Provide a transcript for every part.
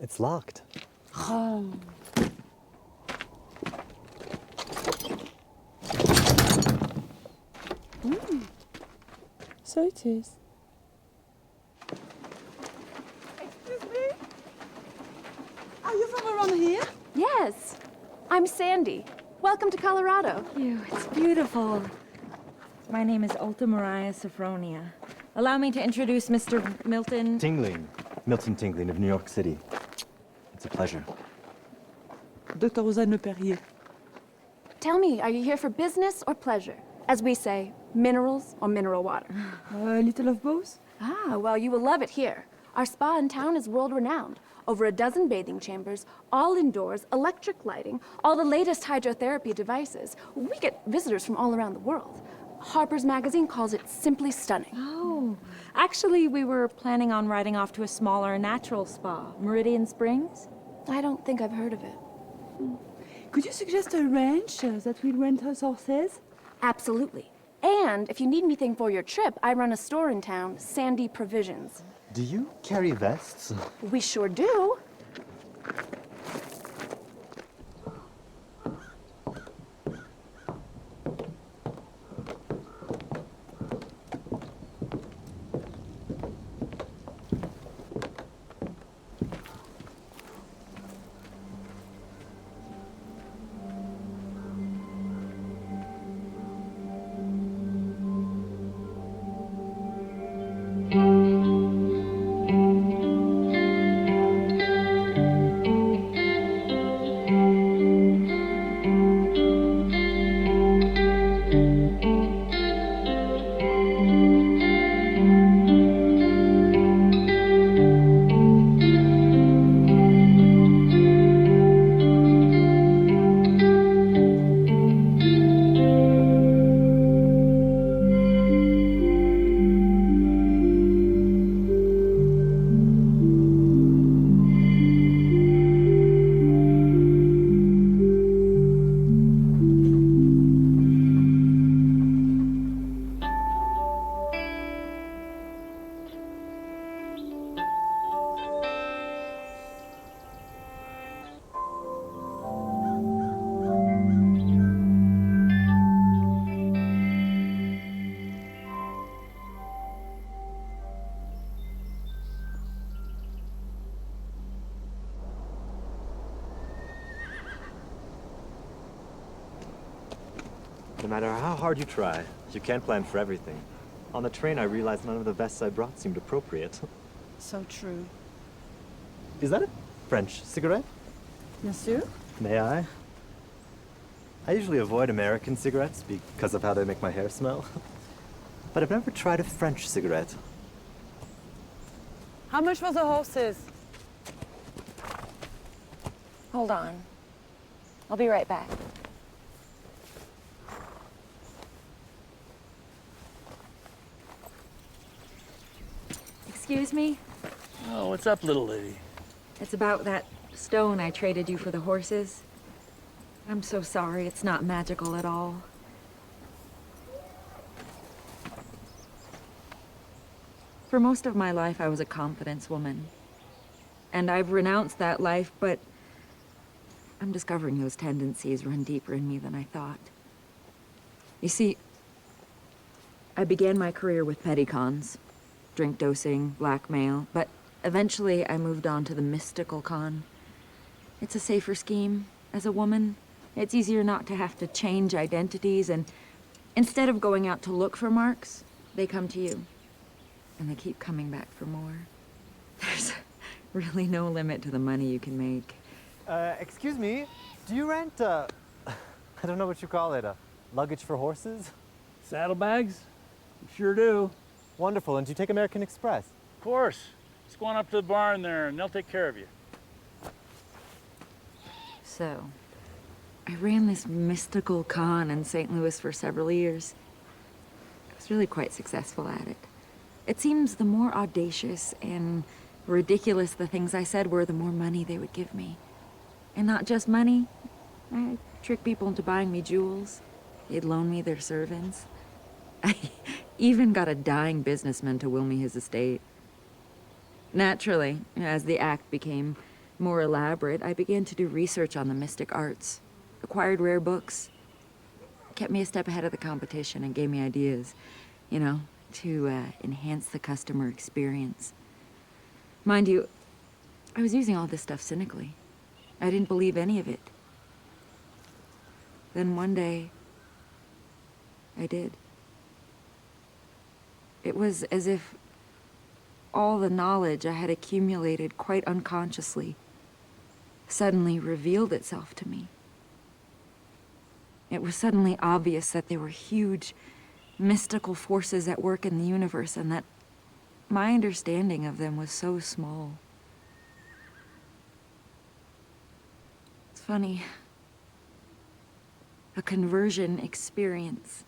It's locked. Oh. So it is. Excuse me? Are you from around here? Yes. I'm Sandy. Welcome to Colorado. Thank you. It's beautiful. My name is Ultimaria Sophronia. Allow me to introduce Mr. Milton. Tingling. Milton Tingling of New York City. It's a pleasure. Dr. Rosanne Perrier. Tell me, are you here for business or pleasure? As we say, minerals or mineral water? A little of both? Ah, well, you will love it here. Our spa in town is world-renowned. Over a dozen bathing chambers, all indoors, electric lighting, all the latest hydrotherapy devices. We get visitors from all around the world. Harper's Magazine calls it simply stunning. Oh, actually, we were planning on riding off to a smaller natural spa, Meridian Springs. I don't think I've heard of it. Could you suggest a ranch that will rent us horses? Absolutely. And if you need anything for your trip, I run a store in town, Sandy Provisions. Do you carry vests? We sure do. No matter how hard you try, you can't plan for everything. On the train, I realized none of the vests I brought seemed appropriate. So true. Is that a French cigarette? Bien sûr. May I? I usually avoid American cigarettes because of how they make my hair smell. But I've never tried a French cigarette. How much for the horses? Hold on. I'll be right back. Excuse me? Oh, what's up, little lady? It's about that stone I traded you for the horses. I'm so sorry, it's not magical at all. For most of my life, I was a confidence woman. And I've renounced that life, but I'm discovering those tendencies run deeper in me than I thought. You see, I began my career with petty cons. Drink dosing, blackmail, but eventually I moved on to the mystical con. It's a safer scheme. As a woman, it's easier not to have to change identities, and instead of going out to look for marks, they come to you. And they keep coming back for more. There's really no limit to the money you can make. Excuse me, do you rent, I don't know what you call it, luggage for horses? Saddlebags? You sure do. Wonderful, and do you take American Express? Of course. Just go on up to the barn there and they'll take care of you. So, I ran this mystical con in St. Louis for several years. I was really quite successful at it. It seems the more audacious and ridiculous the things I said were, the more money they would give me. And not just money. I tricked people into buying me jewels. They'd loan me their servants. I even got a dying businessman to will me his estate. Naturally, as the act became more elaborate, I began to do research on the mystic arts, acquired rare books, kept me a step ahead of the competition and gave me ideas, you know, to enhance the customer experience. Mind you, I was using all this stuff cynically. I didn't believe any of it. Then one day, I did. It was as if all the knowledge I had accumulated quite unconsciously suddenly revealed itself to me. It was suddenly obvious that there were huge, mystical forces at work in the universe and that my understanding of them was so small. It's funny. A conversion experience.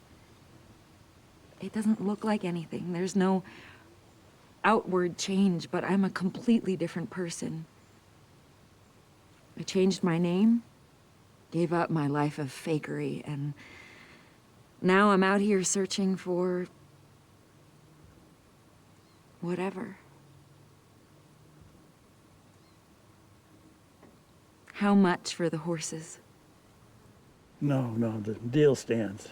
It doesn't look like anything. There's no outward change, but I'm a completely different person. I changed my name, gave up my life of fakery, and now I'm out here searching for whatever. How much for the horses? No, the deal stands.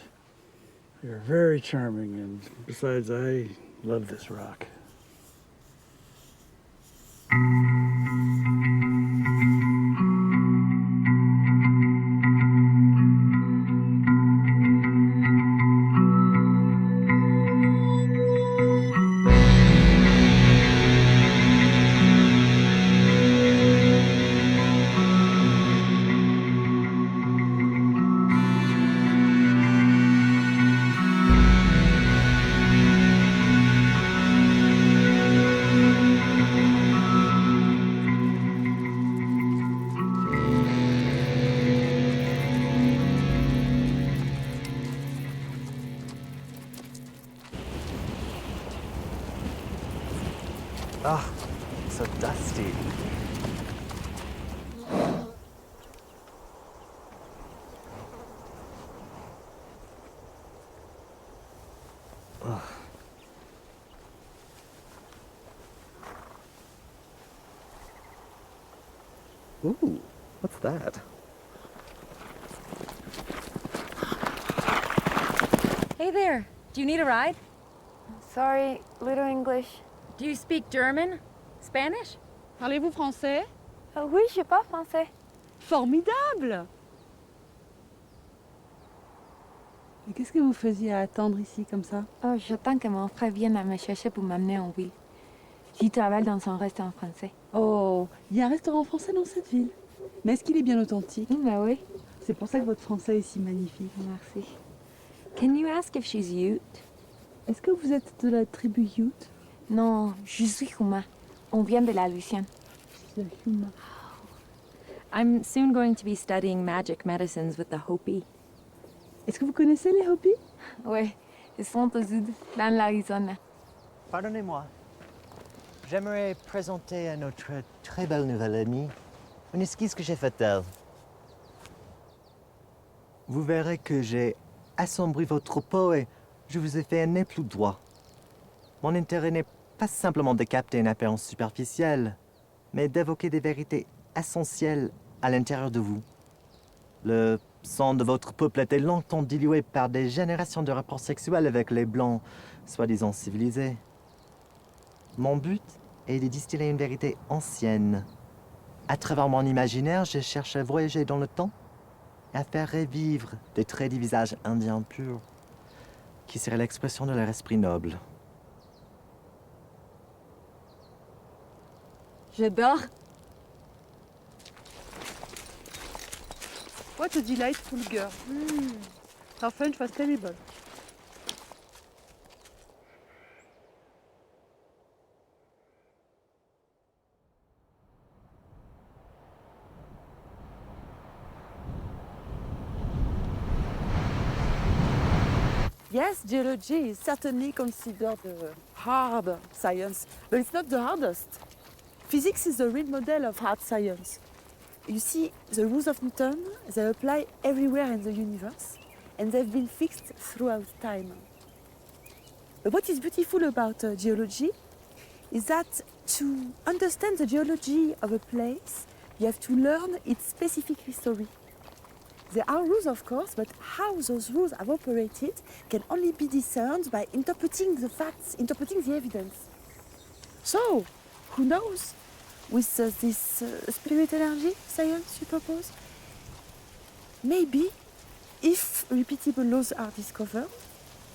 You're very charming, and besides, I love this rock. Ah, so dusty. Ugh. Ooh, what's that? Hey there, do you need a ride? Sorry, little English. Do you speak German? Spanish? Parlez-vous français? Oui, je parle français. Formidable! Et qu'est-ce que vous faisiez à attendre ici comme ça? Oh, j'attends que mon frère vienne à me chercher pour m'amener en ville. J'y travaille dans un restaurant français. Oh, il y a un restaurant français dans cette ville. Mais est-ce qu'il est bien authentique? Bah oui. C'est pour ça que votre français est si magnifique. Merci. Can you ask if she's Ute? Est-ce que vous êtes de la tribu Ute? Non, je suis roumain. On vient de la Louisiane. Je suis humain. I'm soon going to be studying magic medicines with the Hopi. Est-ce que vous connaissez les Hopis? Oui, ils sont au sud, dans l'Arizona. Pardonnez-moi. J'aimerais présenter à notre très belle nouvelle amie une esquisse que j'ai faite d'elle. Vous verrez que j'ai assombri votre peau et je vous ai fait un nez plus droit. Mon intérêt n'est pas simplement de capter une apparence superficielle, mais d'évoquer des vérités essentielles à l'intérieur de vous. Le sang de votre peuple a été longtemps dilué par des générations de rapports sexuels avec les Blancs, soi-disant civilisés. Mon but est de distiller une vérité ancienne. À travers mon imaginaire, je cherche à voyager dans le temps et à faire revivre des traits du visage indien pur, qui seraient l'expression de leur esprit noble. J'adore. What a delightful girl. Her French was terrible. Yes, geology is certainly considered a hard science, but it's not the hardest. Physics is the real model of hard science. You see, the rules of Newton, they apply everywhere in the universe, and they've been fixed throughout time. But what is beautiful about geology is that to understand the geology of a place, You have to learn its specific history. There are rules, of course, but how those rules have operated can only be discerned by interpreting the facts, interpreting the evidence. So, who knows? With this spirit energy science you propose? Maybe, if repeatable laws are discovered,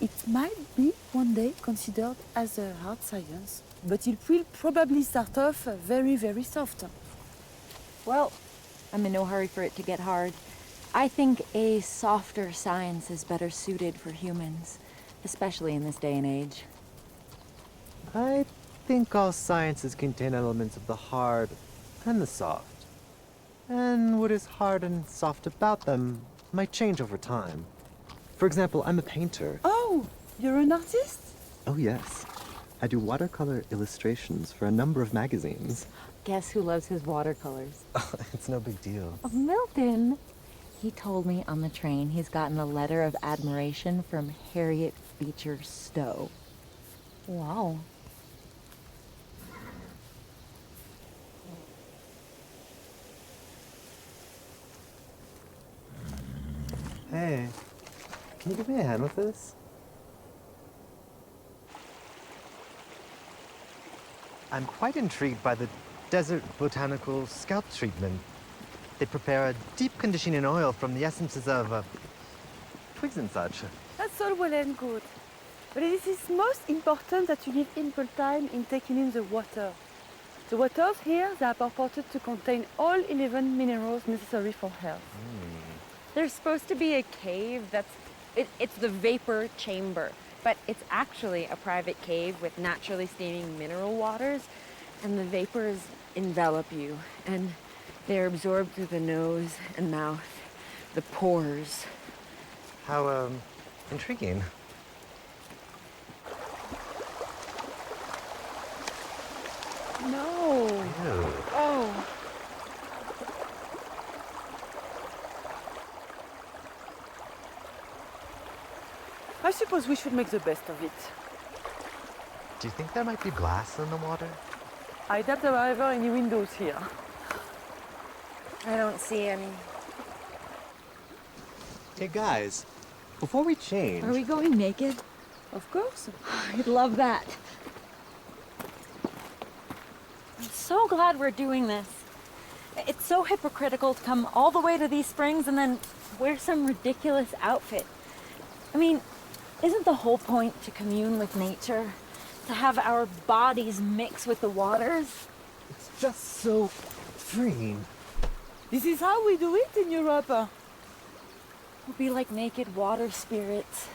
it might be one day considered as a hard science, but it will probably start off very, very soft. Well, I'm in no hurry for it to get hard. I think a softer science is better suited for humans, especially in this day and age. I think all sciences contain elements of the hard and the soft. And what is hard and soft about them might change over time. For example, I'm a painter. Oh, you're an artist? Oh yes. I do watercolor illustrations for a number of magazines. Guess who loves his watercolors? It's no big deal. Oh, Milton! He told me on the train he's gotten a letter of admiration from Harriet Beecher Stowe. Wow. Hey, can you give me a hand with this? I'm quite intrigued by the desert botanical scalp treatment. They prepare a deep conditioning oil from the essences of twigs and such. That's all well and good. But it is most important that you give ample time in taking in the water. The waters here, they are purported to contain all 11 minerals necessary for health. There's supposed to be a cave it's the vapor chamber, but it's actually a private cave with naturally steaming mineral waters, and the vapors envelop you, and they're absorbed through the nose and mouth, the pores. How, intriguing. No. Ew. Oh. I suppose we should make the best of it. Do you think there might be glass in the water? I doubt there are ever any windows here. I don't see any. Hey guys, before we change... Are we going naked? Of course. I'd love that. I'm so glad we're doing this. It's so hypocritical to come all the way to these springs and then wear some ridiculous outfit. I mean, isn't the whole point to commune with nature? To have our bodies mix with the waters? It's just so freeing. This is how we do it in Europe. We'll be like naked water spirits.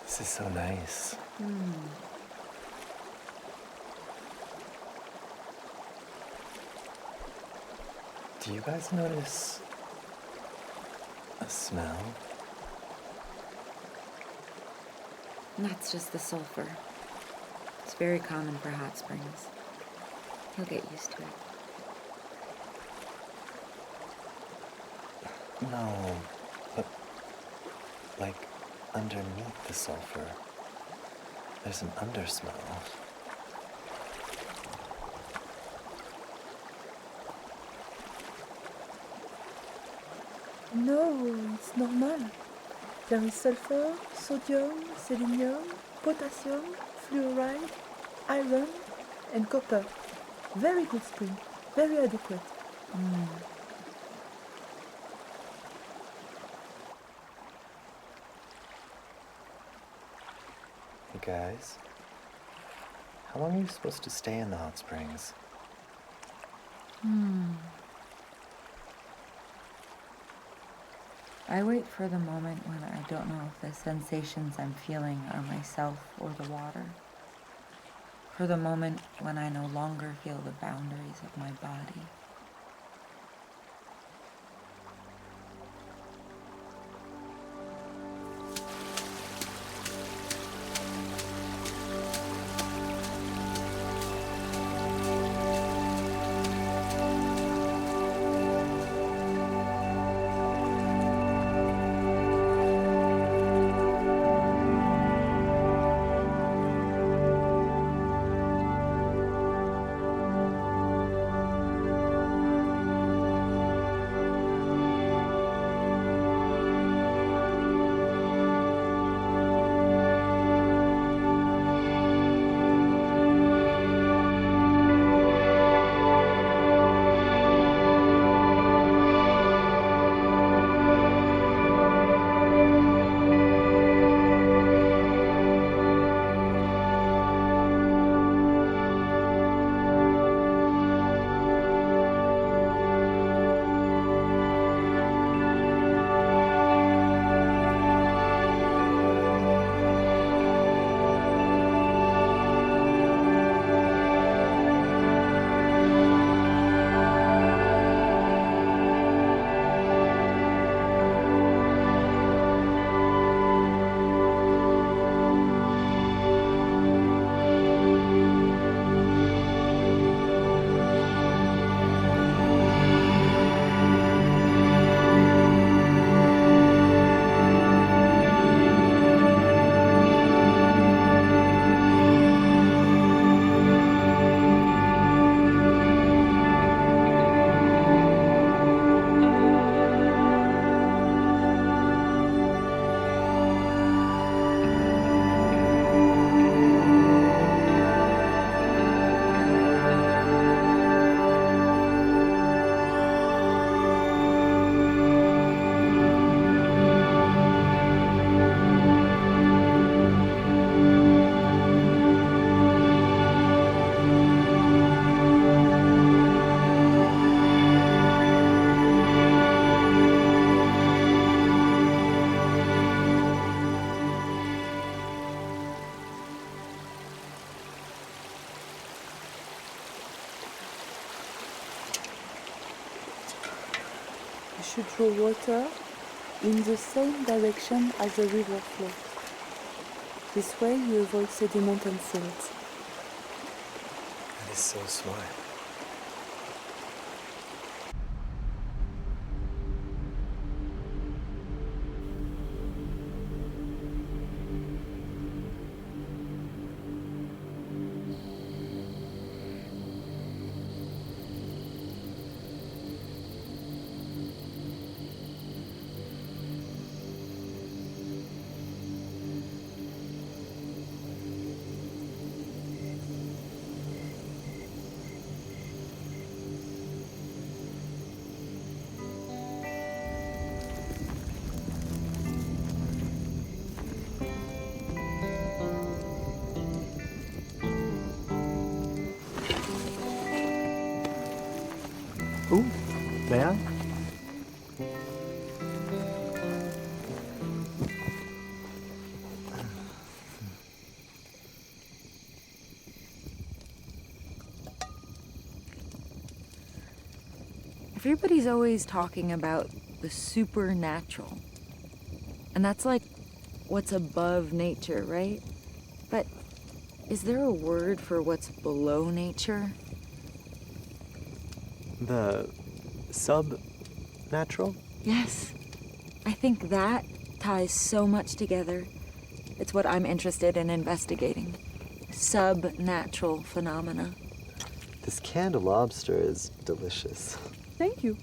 This is so nice. Do you guys notice a smell? That's just the sulfur. It's very common for hot springs. You'll get used to it. No, but like underneath the sulfur, there's an undersmell. No, it's normal. There is sulfur, sodium, selenium, potassium, fluoride, iron, and copper. Very good spring, very adequate. Hey guys, how long are you supposed to stay in the hot springs? I wait for the moment when I don't know if the sensations I'm feeling are myself or the water. For the moment when I no longer feel the boundaries of my body. You should draw water in the same direction as the river flows. This way you avoid sediment and silt. That is so smart. Ooh, may I? Everybody's always talking about the supernatural. And that's like what's above nature, right? But is there a word for what's below nature? The sub-natural? Yes. I think that ties so much together. It's what I'm interested in investigating. Sub-natural phenomena. This canned lobster is delicious. Thank you.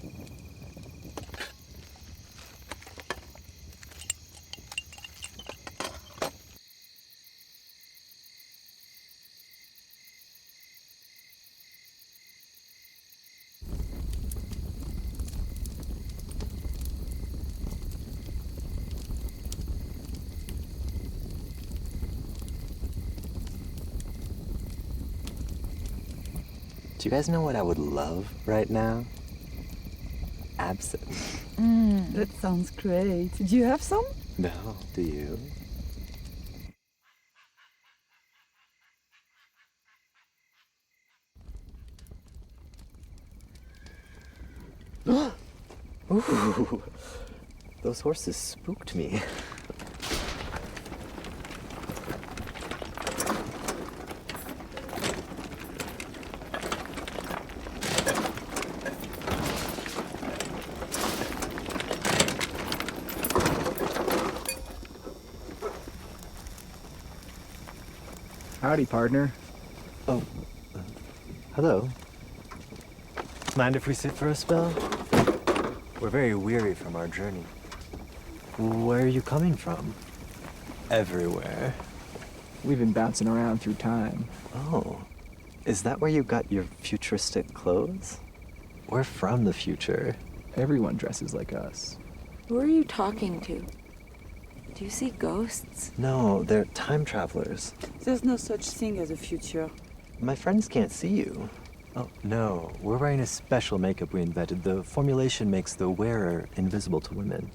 you guys know what I would love right now? Absinthe. That sounds great. Do you have some? No, do you? Ooh, those horses spooked me. Howdy, partner. Oh, hello. Mind if we sit for a spell? We're very weary from our journey. Where are you coming from? Everywhere. We've been bouncing around through time. Oh, is that where you got your futuristic clothes? We're from the future. Everyone dresses like us. Who are you talking to? Do you see ghosts? No, they're time travelers. There's no such thing as a future. My friends can't see you. Oh, no. We're wearing a special makeup we invented. The formulation makes the wearer invisible to women.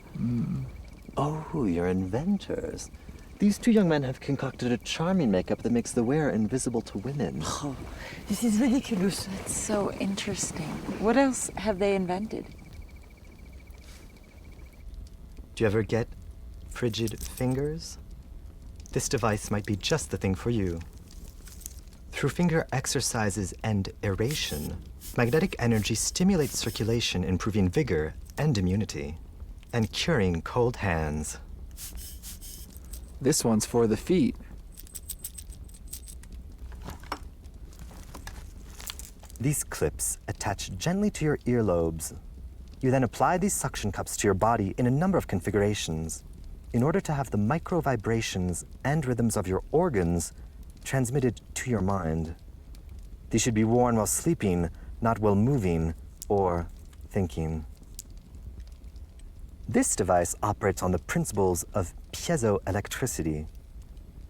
Oh, you're inventors. These two young men have concocted a charming makeup that makes the wearer invisible to women. Oh, this is ridiculous. It's so interesting. What else have they invented? Do you ever get frigid fingers? This device might be just the thing for you. Through finger exercises and aeration, magnetic energy stimulates circulation, improving vigor and immunity, and curing cold hands. This one's for the feet. These clips attach gently to your earlobes. You then apply these suction cups to your body in a number of configurations in order to have the micro vibrations and rhythms of your organs transmitted to your mind. These should be worn while sleeping, not while moving or thinking. This device operates on the principles of piezoelectricity.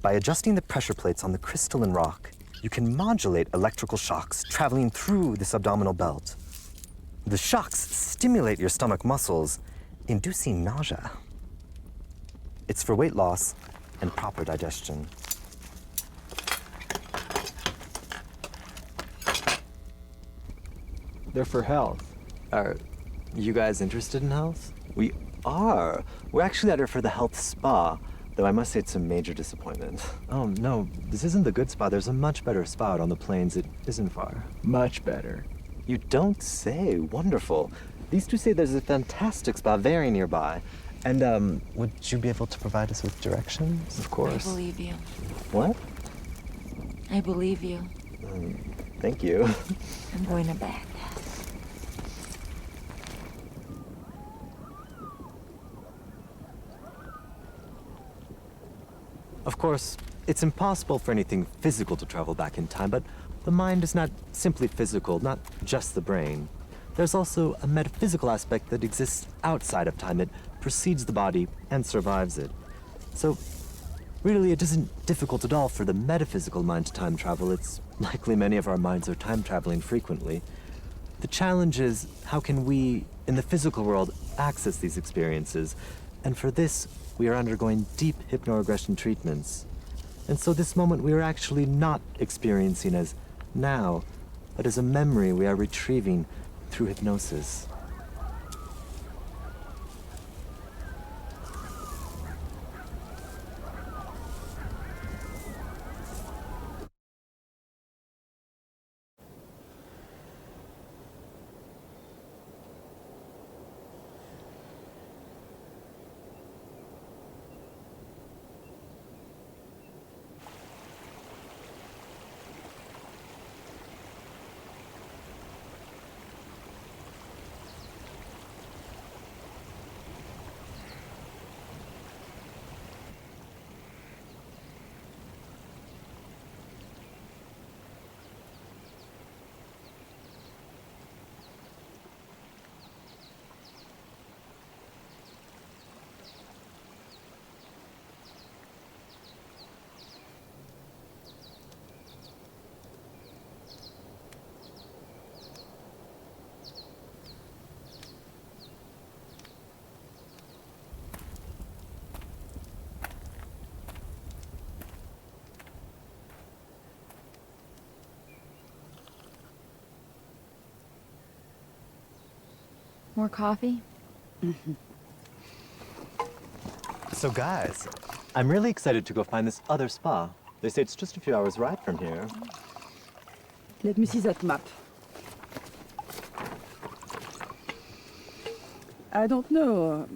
By adjusting the pressure plates on the crystalline rock, you can modulate electrical shocks traveling through this abdominal belt. The shocks stimulate your stomach muscles, inducing nausea. It's for weight loss and proper digestion. They're for health. Are you guys interested in health? We are. We're actually at her for the health spa, though I must say it's a major disappointment. Oh, no, this isn't the good spa. There's a much better spa out on the plains. It isn't far. Much better. You don't say. Wonderful. These two say there's a fantastic spa very nearby. And, would you be able to provide us with directions? Of I course. believe you. What? I believe you. Thank you. I'm going to bed. Of course, it's impossible for anything physical to travel back in time, but the mind is not simply physical, not just the brain. There's also a metaphysical aspect that exists outside of time. It precedes the body and survives it. So, really, it isn't difficult at all for the metaphysical mind to time travel. It's likely many of our minds are time traveling frequently. The challenge is, how can we, in the physical world, access these experiences? And for this, we are undergoing deep hypnoregression treatments. And so this moment we are actually not experiencing as now, but as a memory we are retrieving through hypnosis. More coffee? So guys, I'm really excited to go find this other spa. They say it's just a few hours ride from here. Let me see that map. I don't know.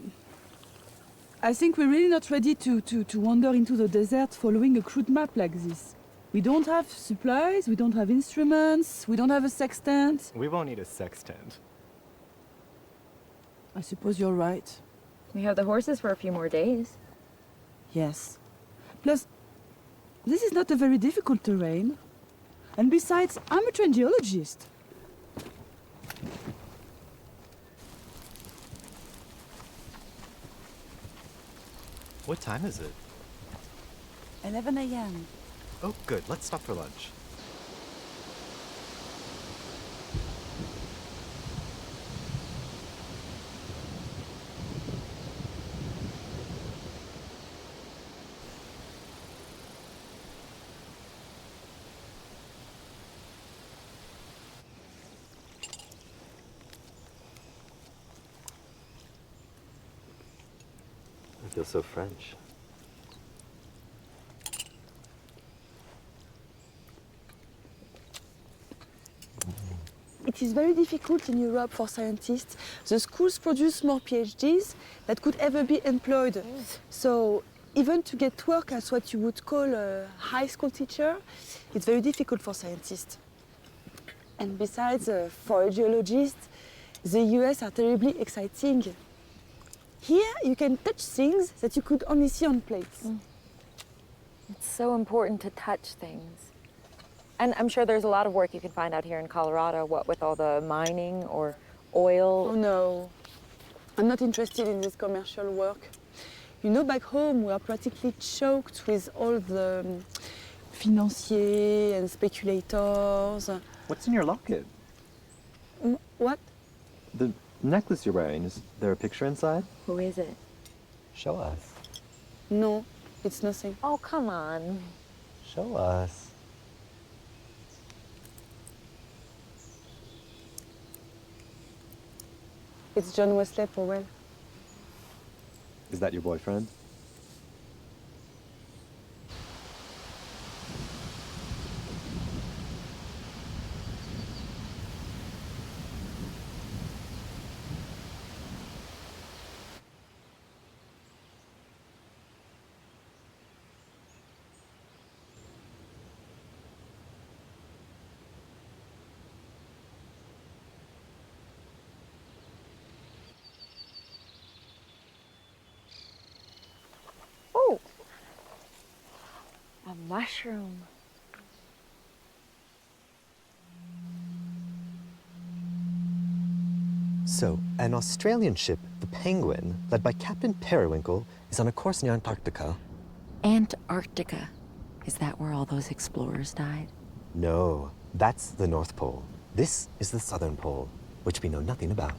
I think we're really not ready to wander into the desert following a crude map like this. We don't have supplies, we don't have instruments, we don't have a sextant. We won't need a sextant. I suppose you're right. We have the horses for a few more days. Yes. Plus, this is not a very difficult terrain. And besides, I'm a trained geologist. What time is it? 11 a.m. Oh, good. Let's stop for lunch. I feel so French. It is very difficult in Europe for scientists. The schools produce more PhDs that could ever be employed. So even to get work as what you would call a high school teacher, it's very difficult for scientists. And besides, for a geologist, the US are terribly exciting. Here you can touch things that you could only see on plates. It's so important to touch things. And I'm sure there's a lot of work you can find out here in Colorado, what with all the mining or oil. Oh no, I'm not interested in this commercial work. You know, back home we are practically choked with all the financiers and speculators. What's in your locket? What? The necklace you're wearing, is there a picture inside? Who is it? Show us. No, it's nothing. Oh, come on. Show us. It's John Wesley Powell. Is that your boyfriend? Oh, a mushroom. So, an Australian ship, the Penguin, led by Captain Periwinkle, is on a course near Antarctica. Antarctica. Is that where all those explorers died? No, that's the North Pole. This is the Southern Pole, which we know nothing about.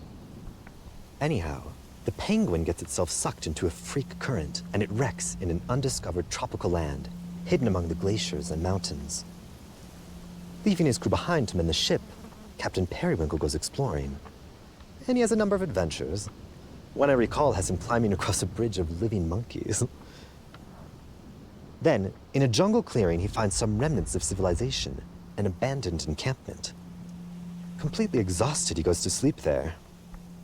Anyhow, the Penguin gets itself sucked into a freak current, and it wrecks in an undiscovered tropical land, hidden among the glaciers and mountains. Leaving his crew behind to mend the ship, Captain Periwinkle goes exploring. And he has a number of adventures. One I recall has him climbing across a bridge of living monkeys. Then, in a jungle clearing, he finds some remnants of civilization, an abandoned encampment. Completely exhausted, he goes to sleep there.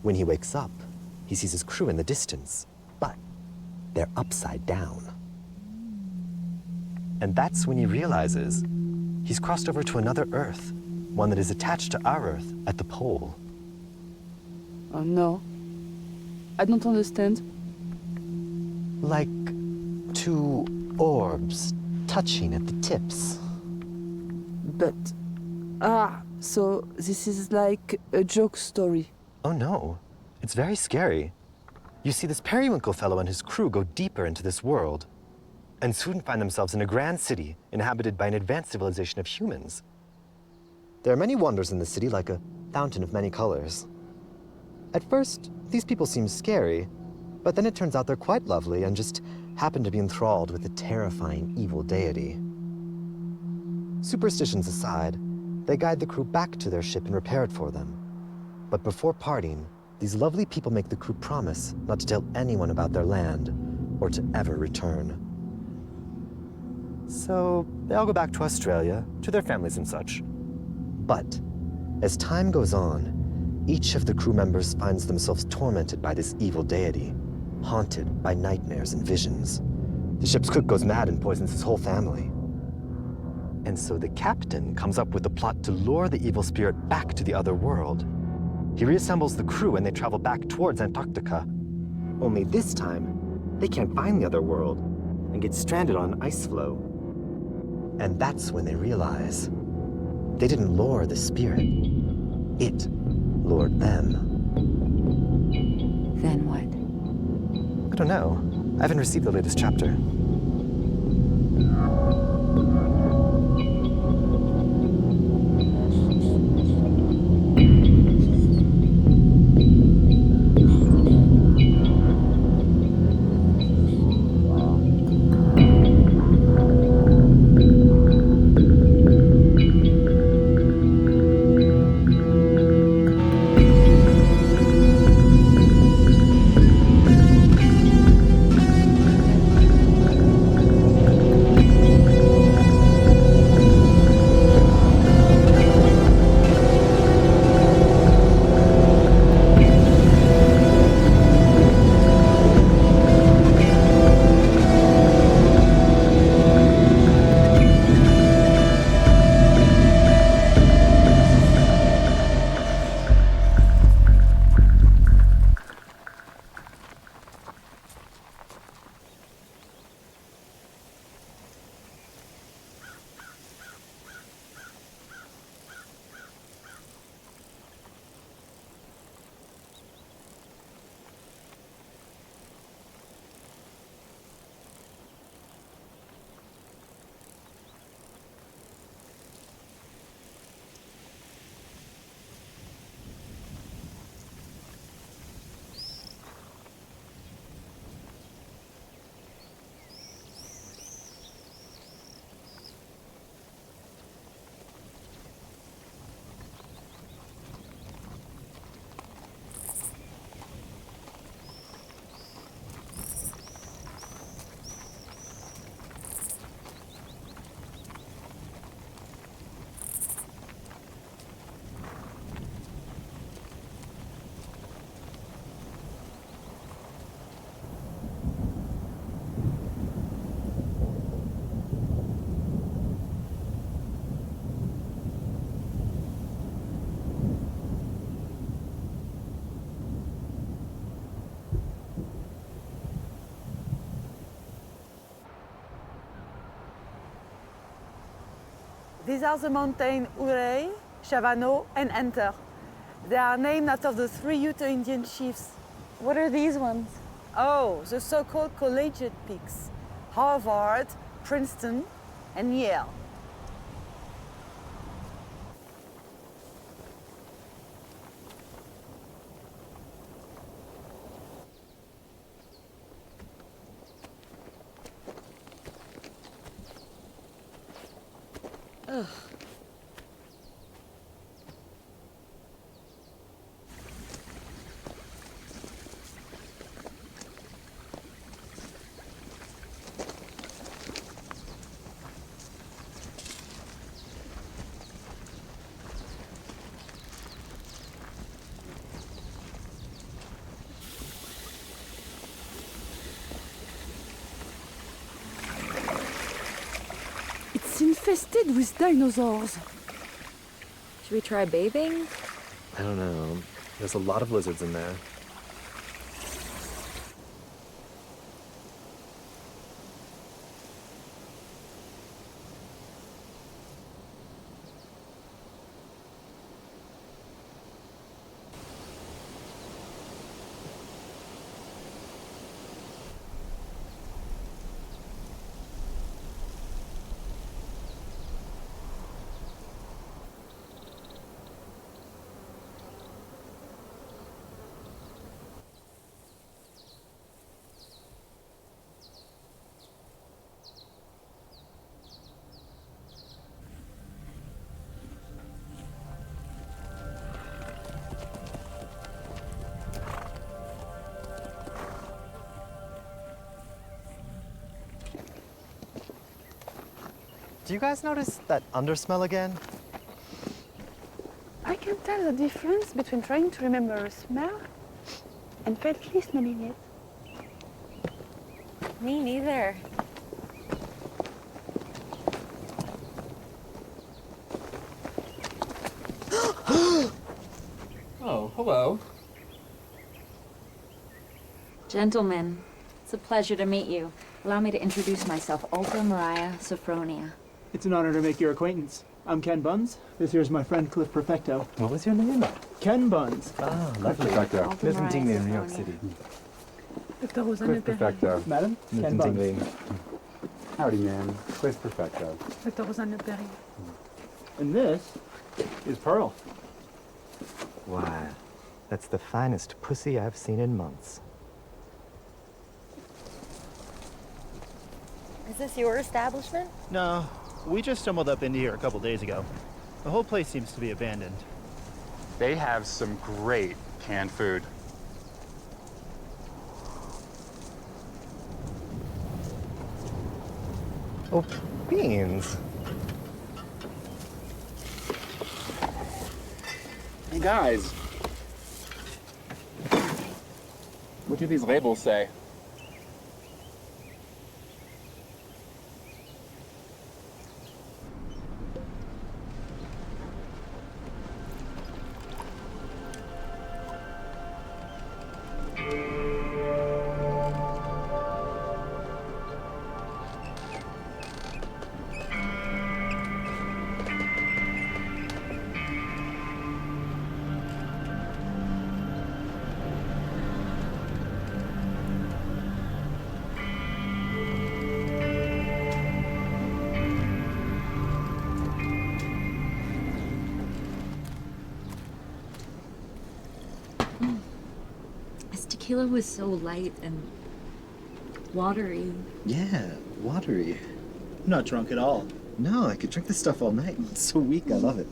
When he wakes up, he sees his crew in the distance, but they're upside down. And that's when he realizes he's crossed over to another Earth, one that is attached to our Earth at the pole. Oh no, I don't understand. Like two orbs touching at the tips. But, so this is like a joke story. Oh no, it's very scary. You see, this Periwinkle fellow and his crew go deeper into this world, and soon find themselves in a grand city inhabited by an advanced civilization of humans. There are many wonders in the city, like a fountain of many colors. At first, these people seem scary, but then it turns out they're quite lovely and just happen to be enthralled with a terrifying evil deity. Superstitions aside, they guide the crew back to their ship and repair it for them. But before parting, these lovely people make the crew promise not to tell anyone about their land or to ever return. So they all go back to Australia, to their families and such. But as time goes on, each of the crew members finds themselves tormented by this evil deity, haunted by nightmares and visions. The ship's cook goes mad and poisons his whole family. And so the captain comes up with a plot to lure the evil spirit back to the other world. He reassembles the crew and they travel back towards Antarctica. Only this time, they can't find the other world and get stranded on an ice floe. And that's when they realize they didn't lure the spirit. It lured them. Then what? I don't know. I haven't received the latest chapter. These are the mountains Urey, Chavano, and Enter. They are named after the three Utah Indian chiefs. What are these ones? Oh, the so-called collegiate peaks. Harvard, Princeton, and Yale. Ugh. It's infested with dinosaurs. Should we try bathing? I don't know. There's a lot of lizards in there. Do you guys notice that undersmell again? I can tell the difference between trying to remember a smell and faintly smelling it. Me neither. Oh, hello. Gentlemen, it's a pleasure to meet you. Allow me to introduce myself, Ultra Mariah Sophronia. It's an honor to make your acquaintance. I'm Ken Buns. This here's my friend Cliff Perfecto. What was your name? Ken Buns. Ah, lovely. Perfecto. Ultra Lived in Mariah Tingley in New York Sophronia. City. Victor Rosa Cliff Perfecto. Madam? Lived Ken in Buns. Tingley. Howdy, man. Cliff Perfecto. Victor Rosa And this is Pearl. Why, that's the finest pussy I've seen in months. Is this your establishment? No, we just stumbled up into here a couple days ago. The whole place seems to be abandoned. They have some great canned food. Oh, beans. Hey, guys. What do these labels say? This tequila was so light and watery. Yeah, watery. I'm not drunk at all. No, I could drink this stuff all night. It's so weak, I love it.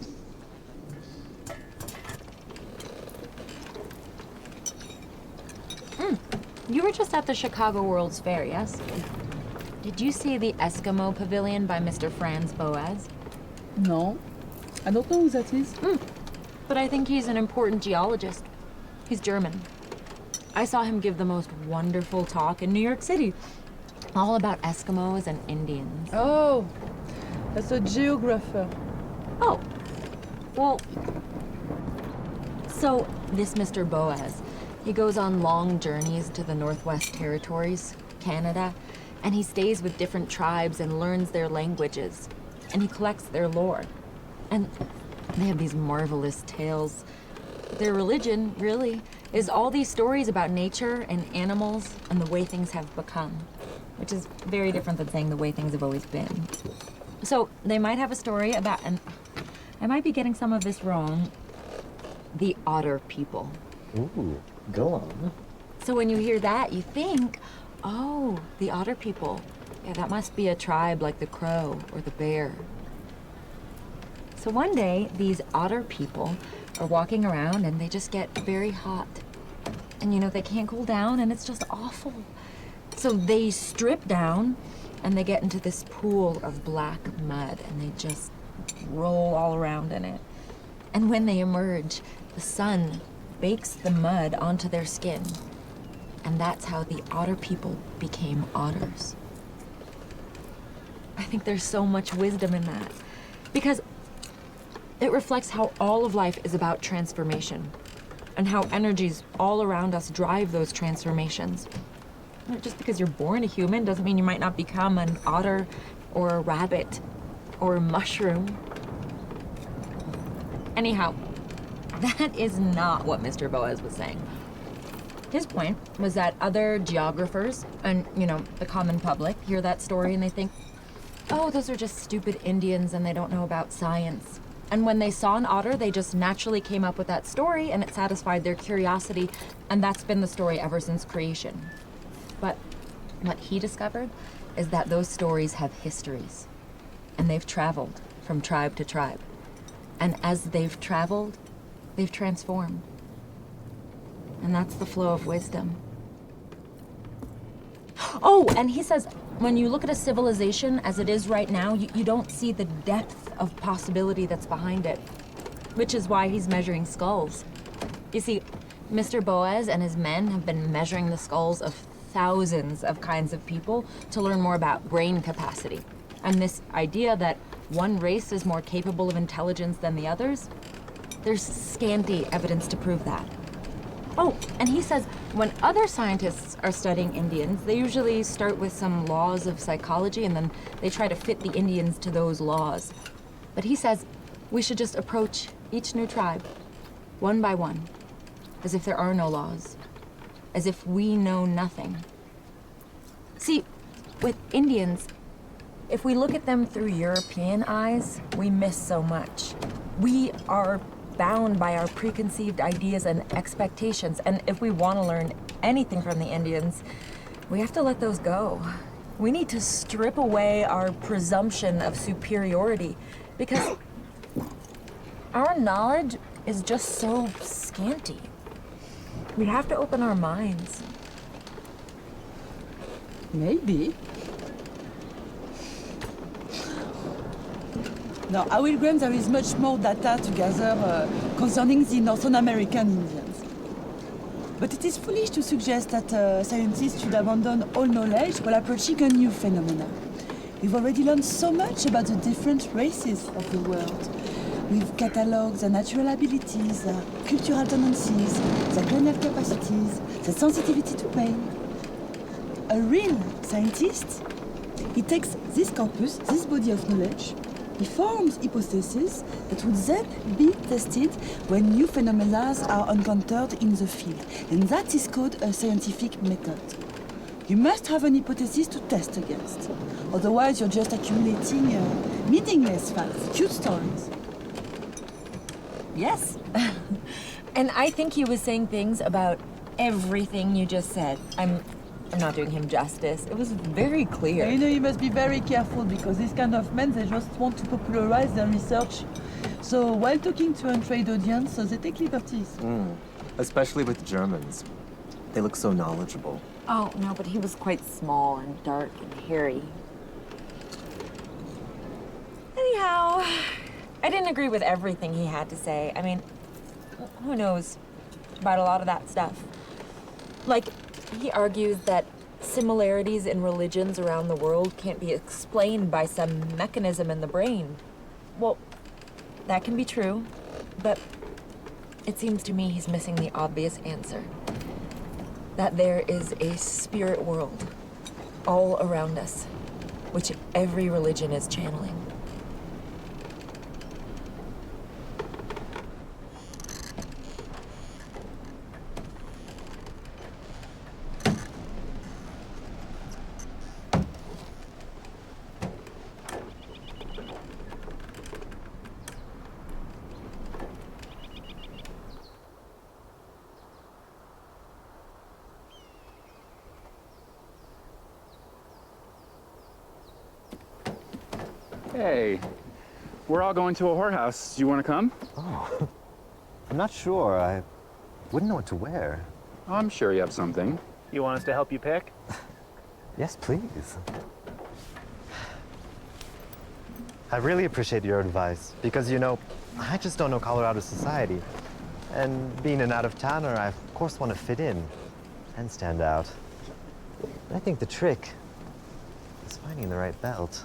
You were just at the Chicago World's Fair, yes? Did you see the Eskimo Pavilion by Mr. Franz Boas? No, I don't know who that is. But I think he's an important geologist. He's German. I saw him give the most wonderful talk in New York City, all about Eskimos and Indians. Oh, that's a geographer. Oh, well, so this Mr. Boas, he goes on long journeys to the Northwest Territories, Canada, and he stays with different tribes and learns their languages, and he collects their lore. And they have these marvelous tales. Their religion, really, is all these stories about nature and animals and the way things have become, which is very different than saying the way things have always been. So they might have a story about, and I might be getting some of this wrong, the otter people. Ooh, go on. So when you hear that, you think, oh, the otter people. Yeah, that must be a tribe like the crow or the bear. So one day, these otter people are walking around and they just get very hot. And you know, they can't cool down and it's just awful. So they strip down and they get into this pool of black mud and they just roll all around in it. And when they emerge, the sun bakes the mud onto their skin. And that's how the otter people became otters. I think there's so much wisdom in that. Because it reflects how all of life is about transformation and how energies all around us drive those transformations. Just because you're born a human doesn't mean you might not become an otter or a rabbit or a mushroom. Anyhow, that is not what Mr. Boas was saying. His point was that other geographers and, you know, the common public hear that story and they think, oh, those are just stupid Indians and they don't know about science. And when they saw an otter, they just naturally came up with that story and it satisfied their curiosity, and that's been the story ever since creation. But what he discovered is that those stories have histories, and they've traveled from tribe to tribe. And as they've traveled, they've transformed. And that's the flow of wisdom. Oh, and he says when you look at a civilization as it is right now, you don't see the depth of possibility that's behind it, which is why he's measuring skulls. You see, Mr. Boaz and his men have been measuring the skulls of thousands of kinds of people to learn more about brain capacity. And this idea that one race is more capable of intelligence than the others, there's scanty evidence to prove that. Oh, and he says when other scientists are studying Indians, they usually start with some laws of psychology and then they try to fit the Indians to those laws. But he says we should just approach each new tribe, one by one, as if there are no laws, as if we know nothing. See, with Indians, if we look at them through European eyes, we miss so much. We are bound by our preconceived ideas and expectations, and if we want to learn anything from the Indians, we have to let those go. We need to strip away our presumption of superiority, because our knowledge is just so scanty. We have to open our minds. Maybe. Now, I will grant there is much more data to gather concerning the Northern American Indians. But it is foolish to suggest that scientists should abandon all knowledge while approaching a new phenomenon. We've already learned so much about the different races of the world. We've catalogued their natural abilities, their cultural tendencies, their cranial capacities, their sensitivity to pain. A real scientist, he takes this corpus, this body of knowledge, he forms hypotheses that would then be tested when new phenomena are encountered in the field. And that is called a scientific method. You must have an hypothesis to test against. Otherwise, you're just accumulating meaningless facts, cute stories. Yes. And I think he was saying things about everything you just said. I'm not doing him justice. It was very clear. You know, you must be very careful because these kind of men, they just want to popularize their research. So while talking to an untrained audience, they take liberties. Especially with Germans. They look so knowledgeable. Oh, no, but he was quite small and dark and hairy. Anyhow, I didn't agree with everything he had to say. I mean, who knows about a lot of that stuff. Like, he argues that similarities in religions around the world can't be explained by some mechanism in the brain. Well, that can be true, but it seems to me he's missing the obvious answer. That there is a spirit world all around us, which every religion is channeling. Hey, we're all going to a whorehouse. Do you want to come? Oh, I'm not sure. I wouldn't know what to wear. I'm sure you have something. You want us to help you pick? Yes, please. I really appreciate your advice because, you know, I just don't know Colorado society. And being an out-of-towner, I of course want to fit in and stand out. And I think the trick is finding the right belt.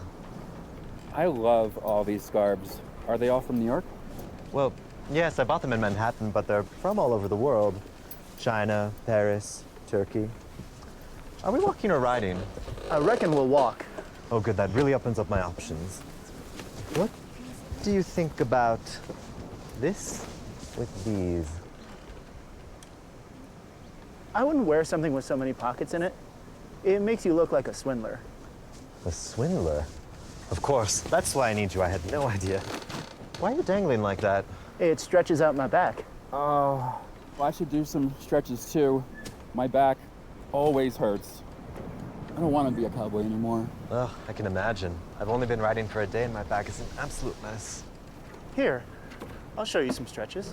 I love all these scarves. Are they all from New York? Well, yes, I bought them in Manhattan, but they're from all over the world. China, Paris, Turkey. Are we walking or riding? I reckon we'll walk. Oh, good, that really opens up my options. What do you think about this with these? I wouldn't wear something with so many pockets in it. It makes you look like a swindler. A swindler? Of course, that's why I need you. I had no idea. Why are you dangling like that? It stretches out my back. Oh, well, I should do some stretches too. My back always hurts. I don't want to be a cowboy anymore. Ugh, I can imagine. I've only been riding for a day and my back is an absolute mess. Here, I'll show you some stretches.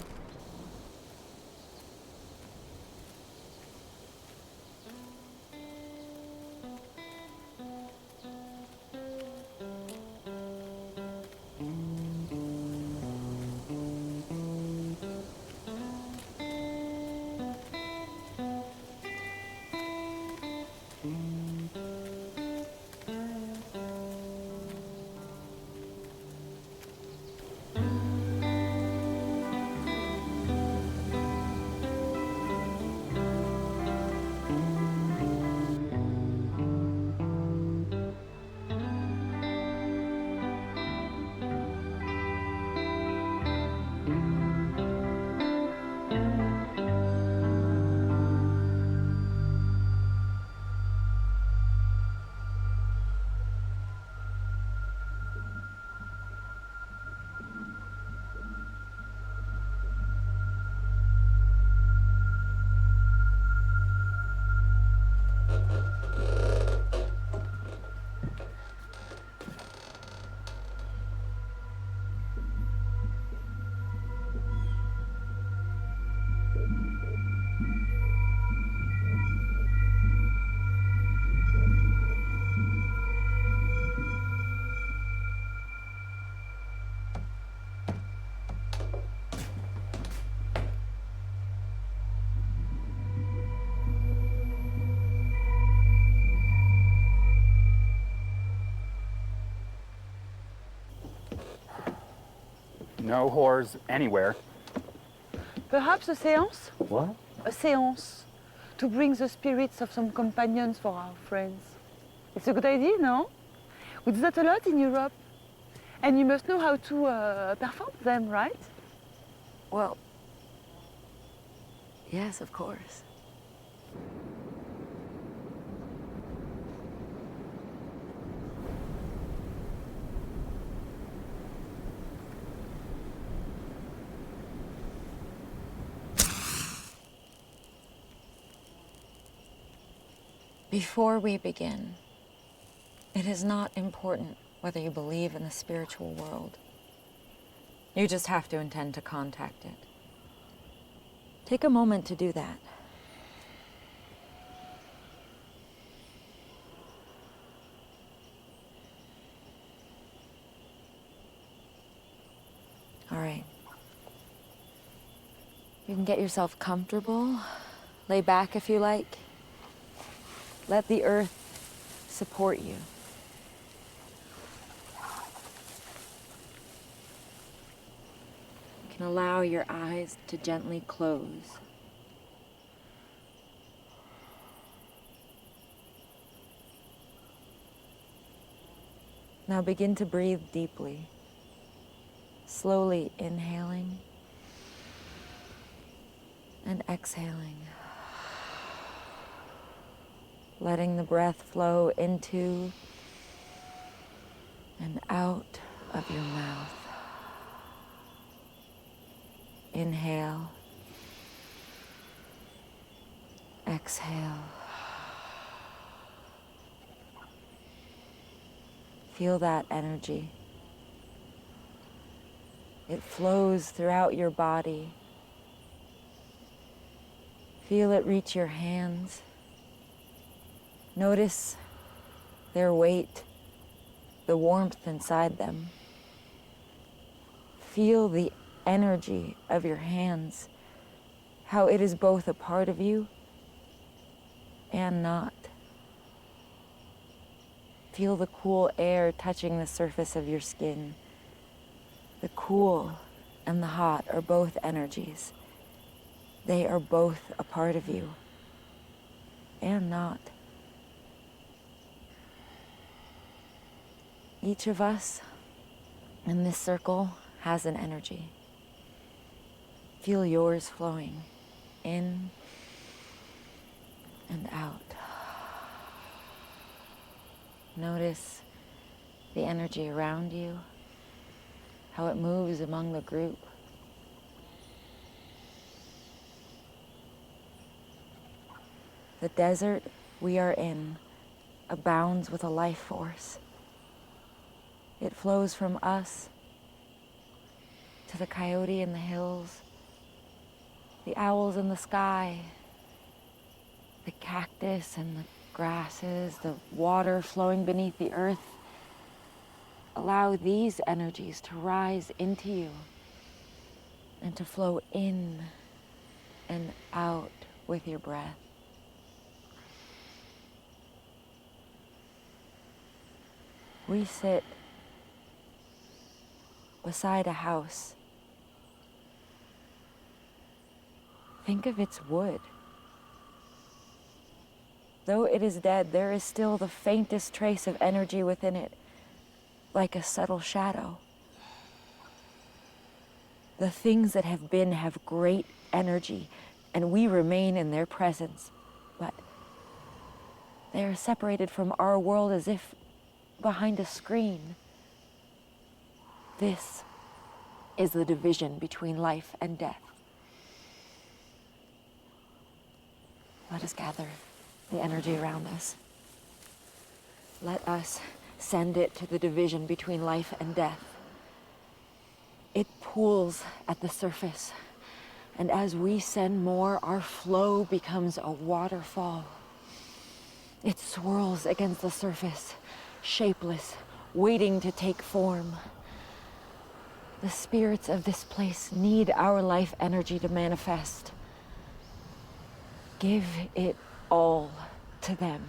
No whores anywhere. Perhaps a séance? What? A séance. To bring the spirits of some companions for our friends. It's a good idea, no? We do that a lot in Europe. And you must know how to perform them, right? Well, yes, of course. Before we begin, it is not important whether you believe in the spiritual world. You just have to intend to contact it. Take a moment to do that. All right. You can get yourself comfortable, lay back if you like. Let the earth support you. You can allow your eyes to gently close. Now begin to breathe deeply, slowly inhaling and exhaling. Letting the breath flow into and out of your mouth. Inhale. Exhale. Feel that energy. It flows throughout your body. Feel it reach your hands. Notice their weight, the warmth inside them. Feel the energy of your hands, how it is both a part of you and not. Feel the cool air touching the surface of your skin. The cool and the hot are both energies. They are both a part of you and not. Each of us in this circle has an energy. Feel yours flowing in and out. Notice the energy around you, how it moves among the group. The desert we are in abounds with a life force. It flows from us to the coyote in the hills, the owls in the sky, the cactus and the grasses, the water flowing beneath the earth. Allow these energies to rise into you and to flow in and out with your breath. We sit beside a house. Think of its wood. Though it is dead, there is still the faintest trace of energy within it, like a subtle shadow. The things that have been have great energy, and we remain in their presence, but they are separated from our world as if behind a screen. This is the division between life and death. Let us gather the energy around us. Let us send it to the division between life and death. It pools at the surface, and as we send more, our flow becomes a waterfall. It swirls against the surface, shapeless, waiting to take form. The spirits of this place need our life energy to manifest. Give it all to them.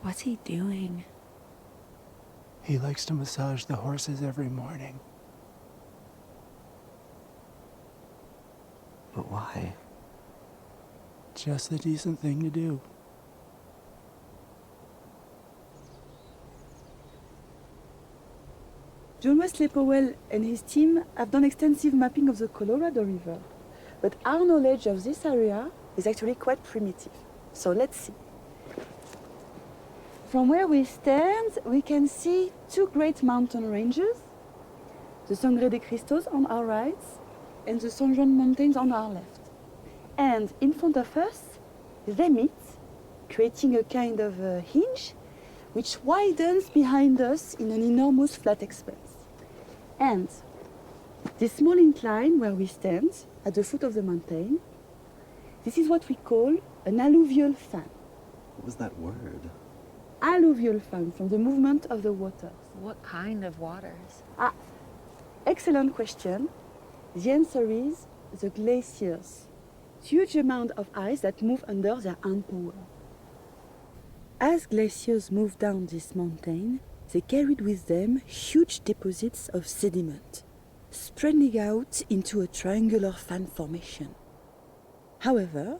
What's he doing? He likes to massage the horses every morning. But why? Just the decent thing to do. John Wesley Powell and his team have done extensive mapping of the Colorado River, but our knowledge of this area is actually quite primitive. So let's see. From where we stand, we can see two great mountain ranges, the Sangre de Cristos on our right and the San Juan Mountains on our left. And in front of us, they meet, creating a kind of a hinge which widens behind us in an enormous flat expanse. And this small incline where we stand, at the foot of the mountain, this is what we call an alluvial fan. What was that word? Alluvial fan, from the movement of the waters. What kind of waters? Excellent question. The answer is the glaciers. Huge amount of ice that move under their own power. As glaciers moved down this mountain, they carried with them huge deposits of sediment, spreading out into a triangular fan formation. However,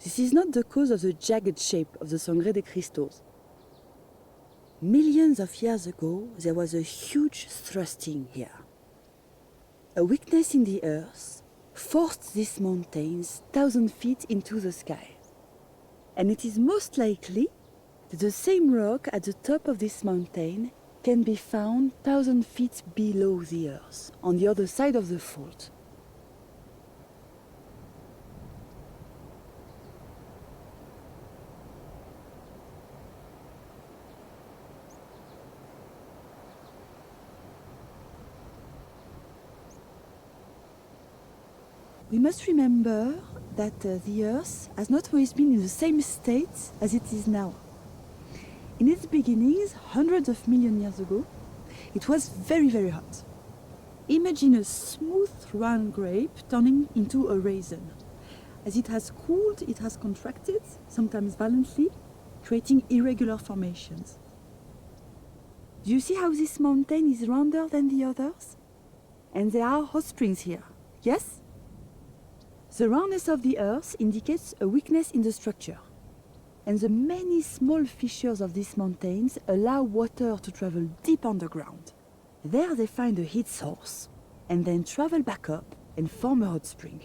this is not the cause of the jagged shape of the Sangre de Cristos. Millions of years ago, there was a huge thrusting here. A weakness in the earth forced these mountains 1,000 feet into the sky. And it is most likely that the same rock at the top of this mountain can be found 1,000 feet below the earth, on the other side of the fault. We must remember that the Earth has not always been in the same state as it is now. In its beginnings, hundreds of million years ago, it was very, very hot. Imagine a smooth round grape turning into a raisin. As it has cooled, it has contracted, sometimes violently, creating irregular formations. Do you see how this mountain is rounder than the others? And there are hot springs here, yes? The roundness of the earth indicates a weakness in the structure. And the many small fissures of these mountains allow water to travel deep underground. There they find a heat source, and then travel back up and form a hot spring.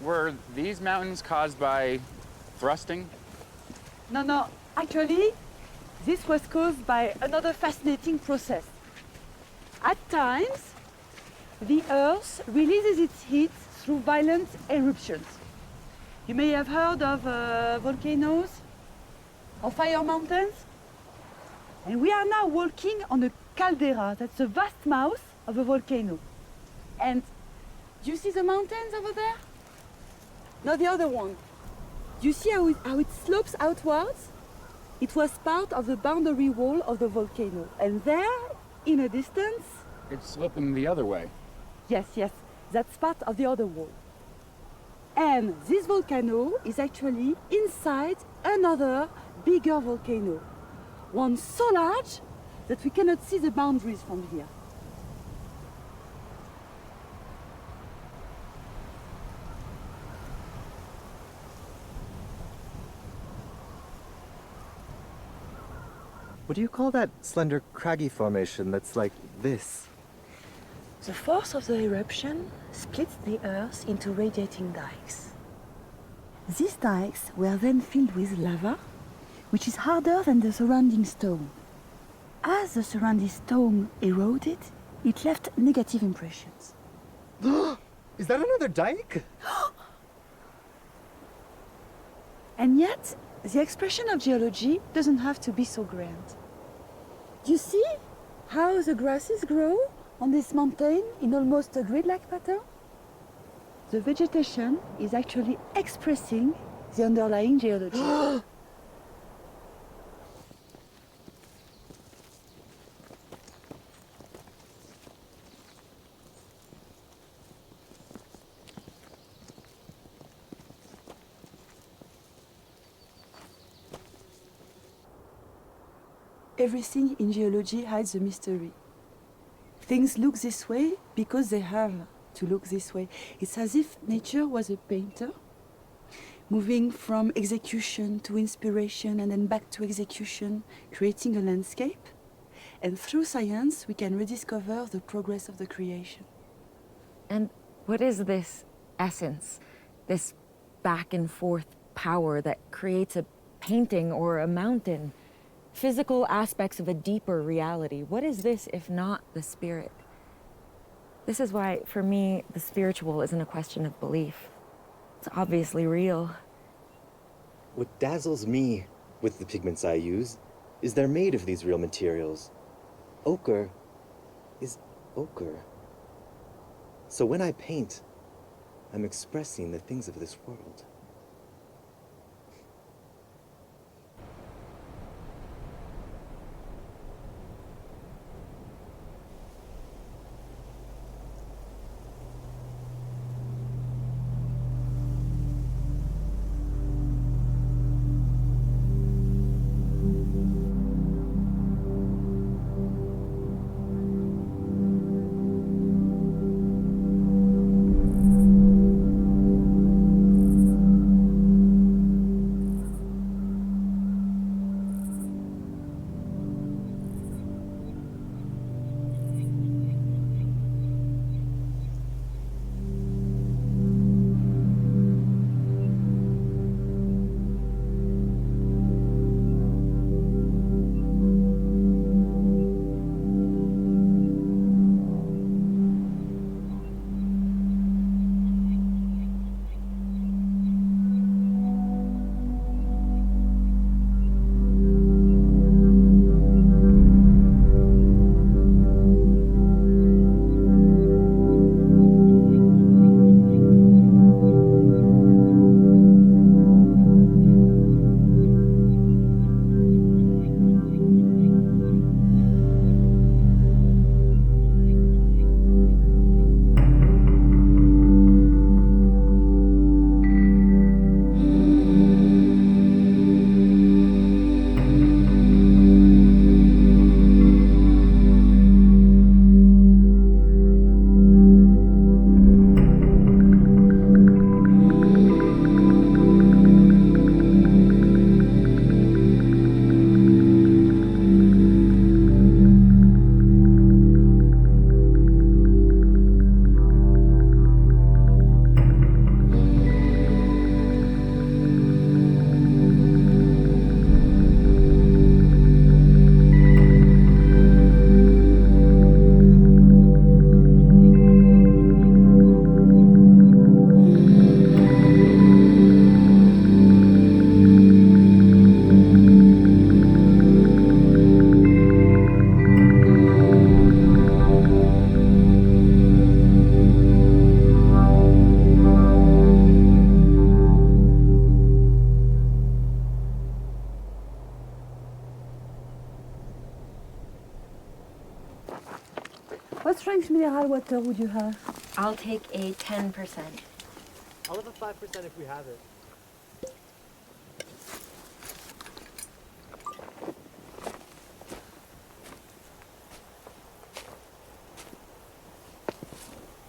Were these mountains caused by thrusting? No, actually, this was caused by another fascinating process. At times, the Earth releases its heat through violent eruptions. You may have heard of volcanoes or fire mountains. And we are now walking on a caldera, that's the vast mouth of a volcano. And do you see the mountains over there? No, the other one. Do you see how it slopes outwards? It was part of the boundary wall of the volcano. And there, in a distance... It's sloping the other way. Yes, that's part of the other wall. And this volcano is actually inside another bigger volcano. One so large that we cannot see the boundaries from here. What do you call that slender, craggy formation that's like this? The force of the eruption splits the earth into radiating dikes. These dikes were then filled with lava, which is harder than the surrounding stone. As the surrounding stone eroded, it left negative impressions. Is that another dike? And yet, the expression of geology doesn't have to be so grand. Do you see how the grasses grow on this mountain in almost a grid-like pattern? The vegetation is actually expressing the underlying geology. Everything in geology hides a mystery. Things look this way because they have to look this way. It's as if nature was a painter, moving from execution to inspiration and then back to execution, creating a landscape. And through science, we can rediscover the progress of the creation. And what is this essence, this back and forth power that creates a painting or a mountain? Physical aspects of a deeper reality. What is this if not the spirit? This is why, for me, the spiritual isn't a question of belief. It's obviously real. What dazzles me with the pigments I use is they're made of these real materials. Ochre is ochre. So when I paint, I'm expressing the things of this world. What strength mineral water would you have? I'll take a 10%. I'll have a 5% if we have it.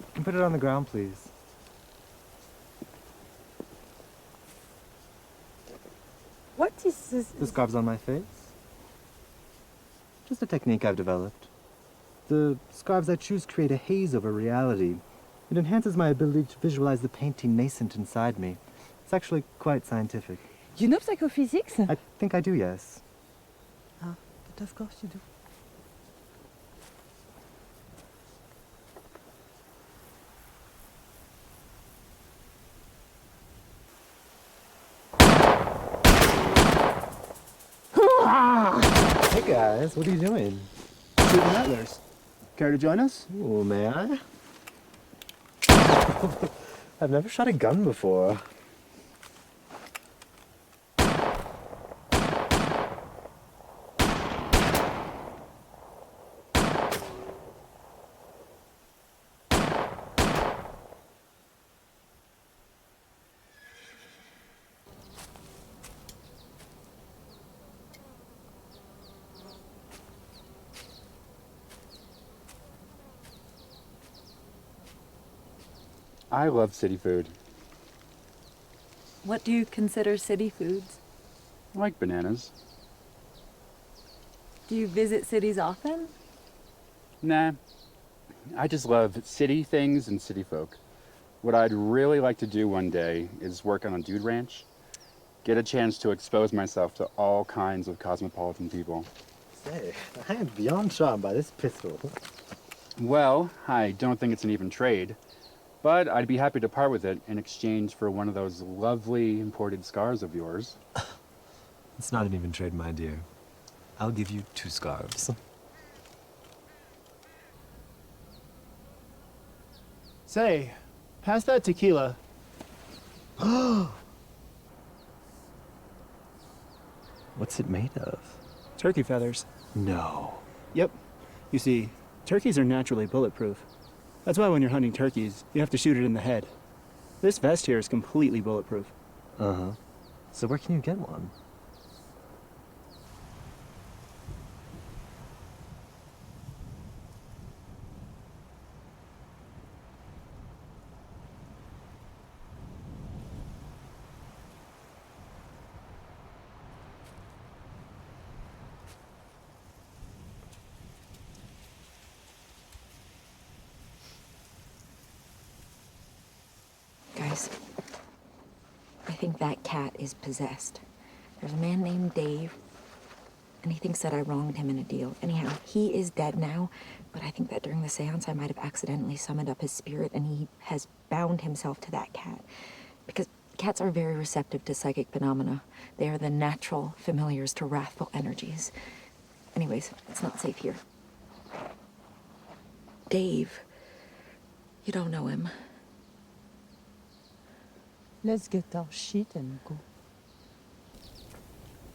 You can put it on the ground, please. What is this? The scarves on my face. Just a technique I've developed. The scarves I choose create a haze over reality. It enhances my ability to visualize the painting nascent inside me. It's actually quite scientific. You know psychophysics? I think I do, yes. Ah, but of course you do. Hey guys, what are you doing? Shooting antlers. Care to join us? Oh, may I? I've never shot a gun before. I love city food. What do you consider city foods? I like bananas. Do you visit cities often? Nah, I just love city things and city folk. What I'd really like to do one day is work on a dude ranch, get a chance to expose myself to all kinds of cosmopolitan people. Say, I am beyond charmed by this pistol. Well, I don't think it's an even trade, but I'd be happy to part with it in exchange for one of those lovely imported scars of yours. It's not an even trade, my dear. I'll give you 2 scarves. Say, pass that tequila. What's it made of? Turkey feathers. No. Yep. You see, turkeys are naturally bulletproof. That's why when you're hunting turkeys, you have to shoot it in the head. This vest here is completely bulletproof. Uh-huh. So where can you get one? Guys, I think that cat is possessed. There's a man named Dave, and he thinks that I wronged him in a deal. Anyhow, he is dead now, but I think that during the seance I might have accidentally summoned up his spirit, and he has bound himself to that cat. Because cats are very receptive to psychic phenomena. They are the natural familiars to wrathful energies. Anyways, it's not safe here. Dave, you don't know him. Let's get our shit and go.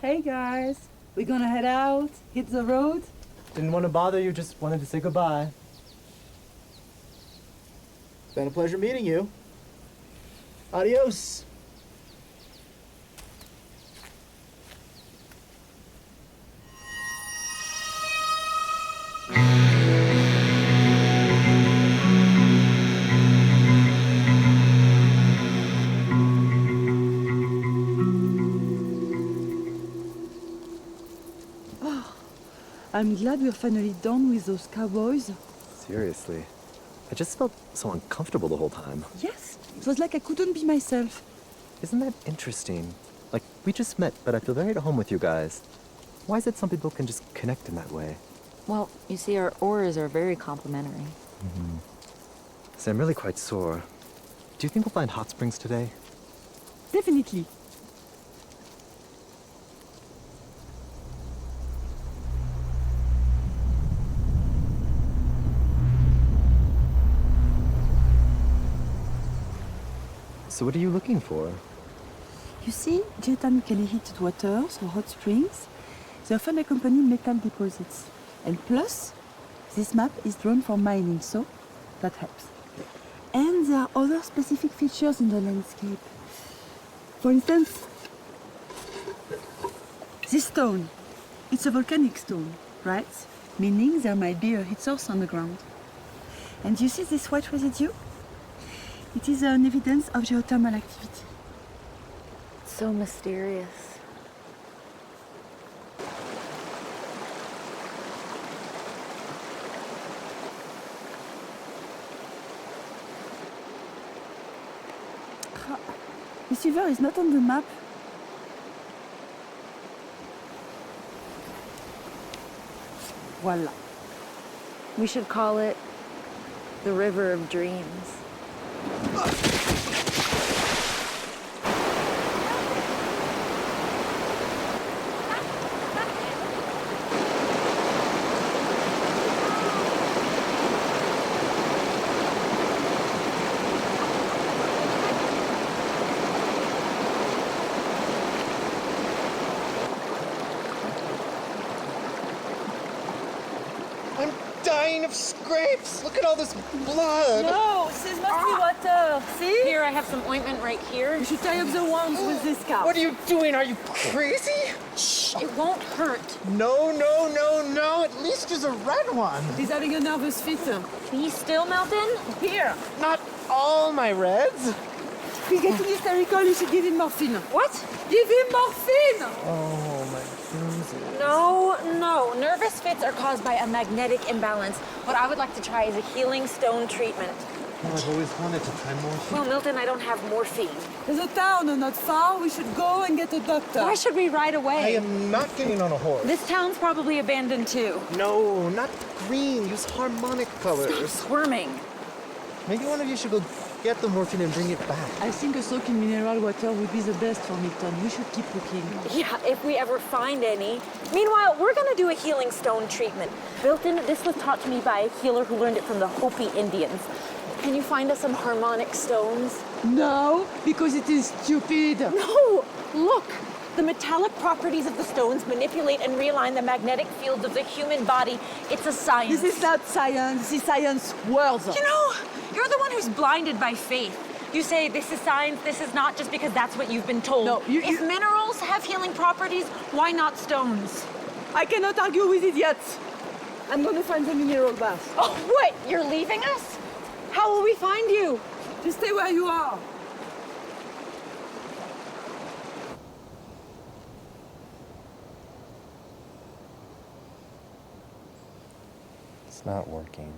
Hey guys, we're gonna head out, hit the road. Didn't want to bother you, just wanted to say goodbye. Been a pleasure meeting you. Adios. I'm glad we're finally done with those cowboys. Seriously. I just felt so uncomfortable the whole time. Yes, it was like I couldn't be myself. Isn't that interesting? Like, we just met, but I feel very at home with you guys. Why is it some people can just connect in that way? Well, you see, our auras are very complementary. Mm-hmm. So I'm really quite sore. Do you think we'll find hot springs today? Definitely. So what are you looking for? You see, geothermically heated waters or hot springs, they often accompany metal deposits. And plus, this map is drawn for mining, so that helps. And there are other specific features in the landscape. For instance, this stone. It's a volcanic stone, right? Meaning there might be a heat source on the ground. And you see this white residue? It is an evidence of geothermal activity. So mysterious. This river is not on the map. Voila. We should call it the River of Dreams. line of scrapes. Look at all this blood. No, this must be water. See? Here, I have some ointment right here. You should tie up the wounds with this scarf. What are you doing? Are you crazy? Shh, it won't hurt. No, no, no, no. At least use a red one. He's having a nervous fit. Be still, Milton. Here. Not all my reds. He's getting hysterical. You should give him morphine. What? Give him morphine! Oh, my goodness. No. Nervous fits are caused by a magnetic imbalance. What I would like to try is a healing stone treatment. Oh, I've always wanted to try morphine. Well, Milton, I don't have morphine. There's a town not far. We should go and get a doctor. Why should we ride away? I am not getting on a horse. This town's probably abandoned too. No, not green. Use harmonic colors. Stop squirming. Maybe one of you should go get the morphine and bring it back. I think a soak in mineral water would be the best for Milton. We should keep looking. Yeah, if we ever find any. Meanwhile, we're gonna do a healing stone treatment. Milton, this was taught to me by a healer who learned it from the Hopi Indians. Can you find us some harmonic stones? No, because it is stupid. No! Look! The metallic properties of the stones manipulate and realign the magnetic fields of the human body. It's a science. This is not science. This is science words. You know, you're the one who's blinded by faith. You say this is science, this is not, just because that's what you've been told. No, if minerals have healing properties, why not stones? I cannot argue with idiots. I'm going to find the mineral bath. Oh, what? You're leaving us? How will we find you? Just stay where you are. It's not working.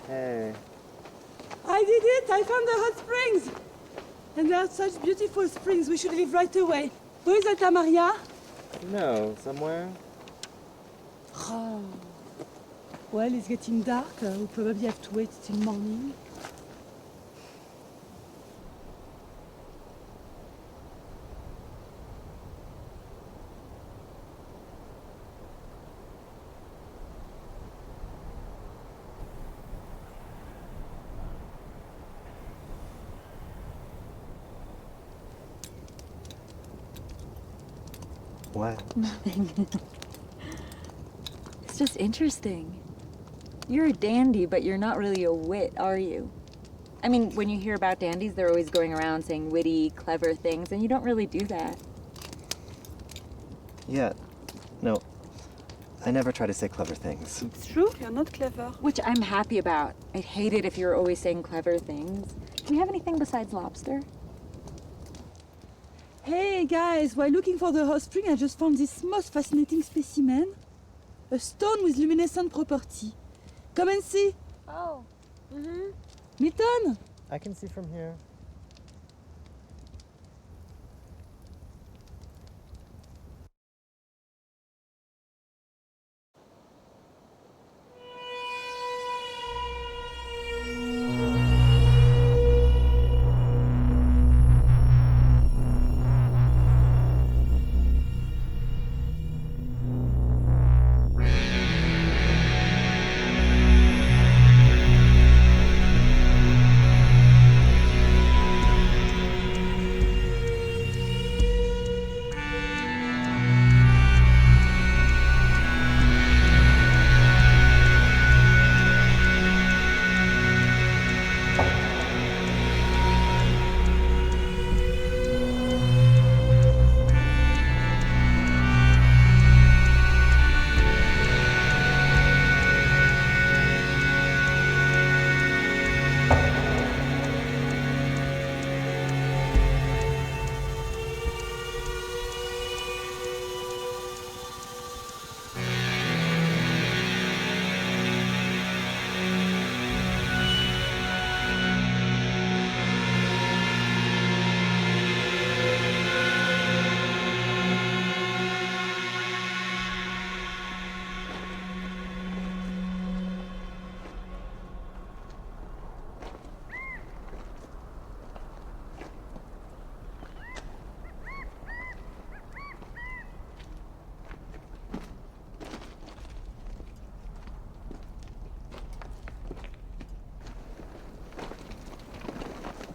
Hey. I did it! I found the hot springs! And they are such beautiful springs. We should leave right away. Where is Alta Maria? No, somewhere. Oh. Well, it's getting dark. We'll probably have to wait till morning. What? Nothing. It's just interesting. You're a dandy, but you're not really a wit, are you? I mean, when you hear about dandies, they're always going around saying witty, clever things, and you don't really do that. Yeah. No. I never try to say clever things. It's true, you're not clever. Which I'm happy about. I'd hate it if you were always saying clever things. Do you have anything besides lobster? Hey guys, while looking for the hot spring, I just found this most fascinating specimen. A stone with luminescent property. Come and see. Oh. Mm-hmm. Milton. I can see from here.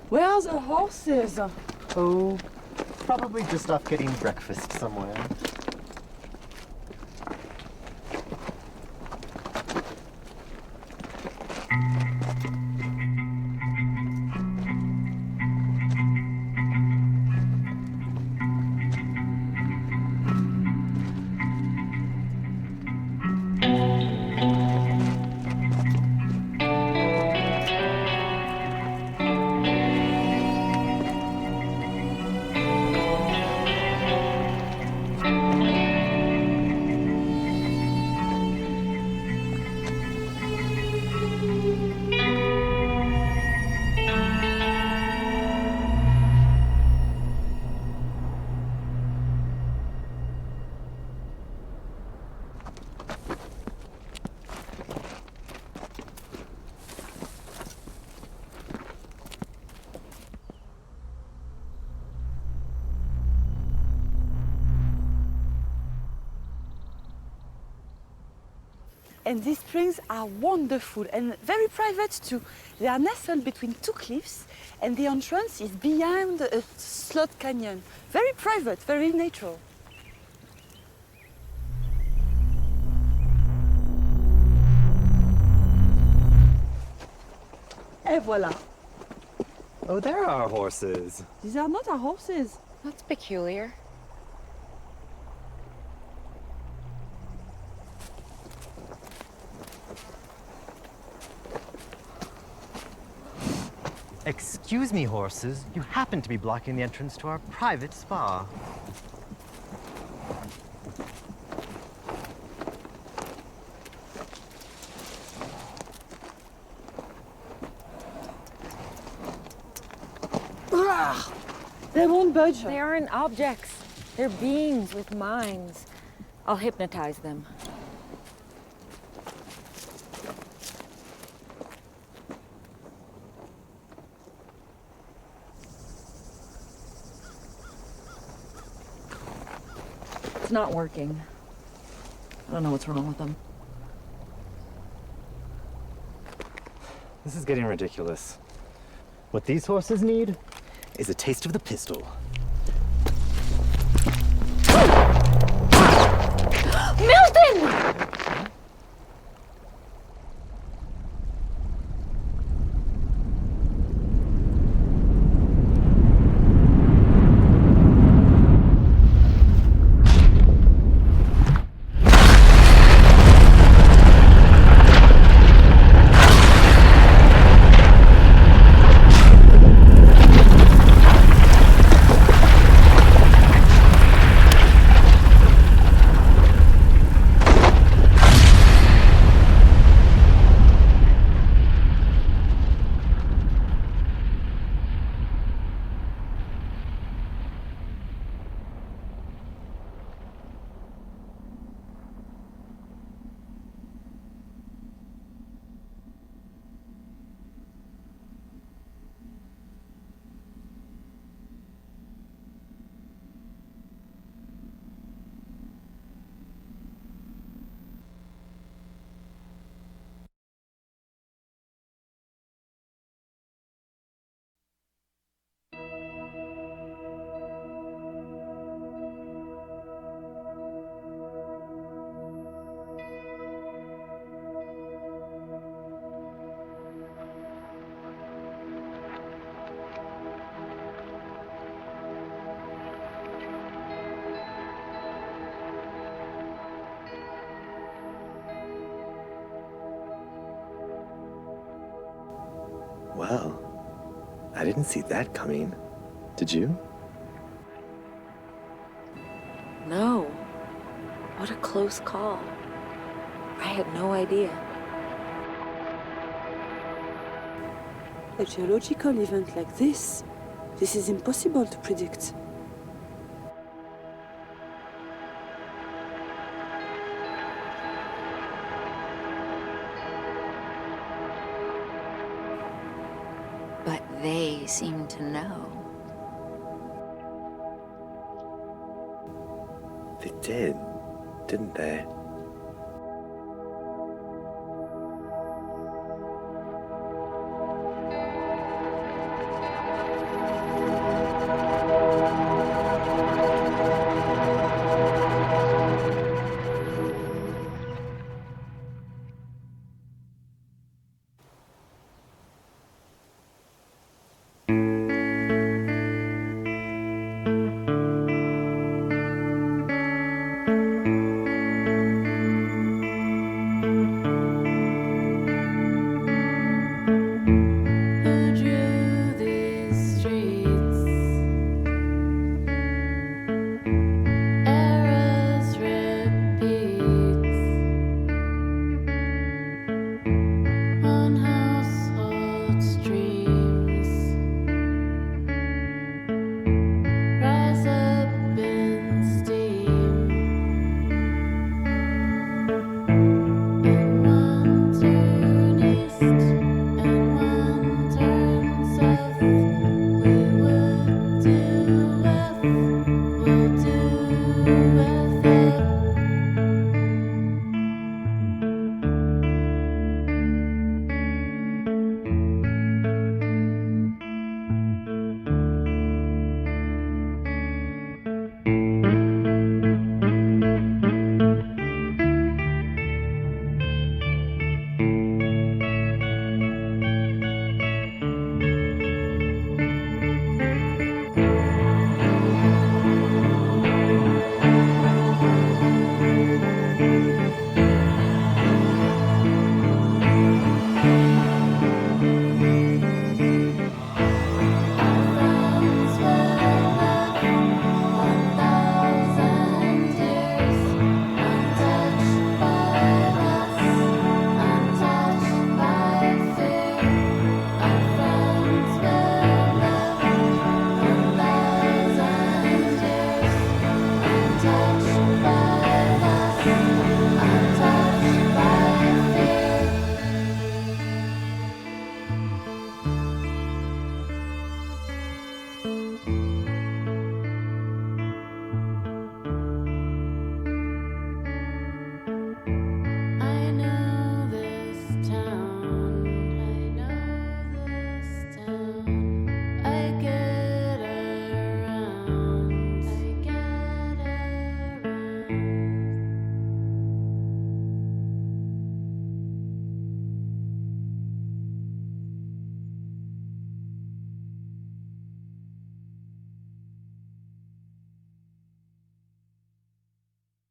Where are the horses? Oh, probably just off getting breakfast somewhere. And these springs are wonderful and very private too. They are nestled between two cliffs and the entrance is behind a slot canyon. Very private, very natural. Et voilà. Oh, there are horses. These are not our horses. That's peculiar. Excuse me, horses. You happen to be blocking the entrance to our private spa. They won't budge. They aren't objects. They're beings with minds. I'll hypnotize them. It's not working. I don't know what's wrong with them. This is getting ridiculous. What these horses need is a taste of the pistol. Milton! Well, I didn't see that coming. Did you? No. What a close call. I had no idea. A geological event like this is impossible to predict. But they seem to know. They did, didn't they?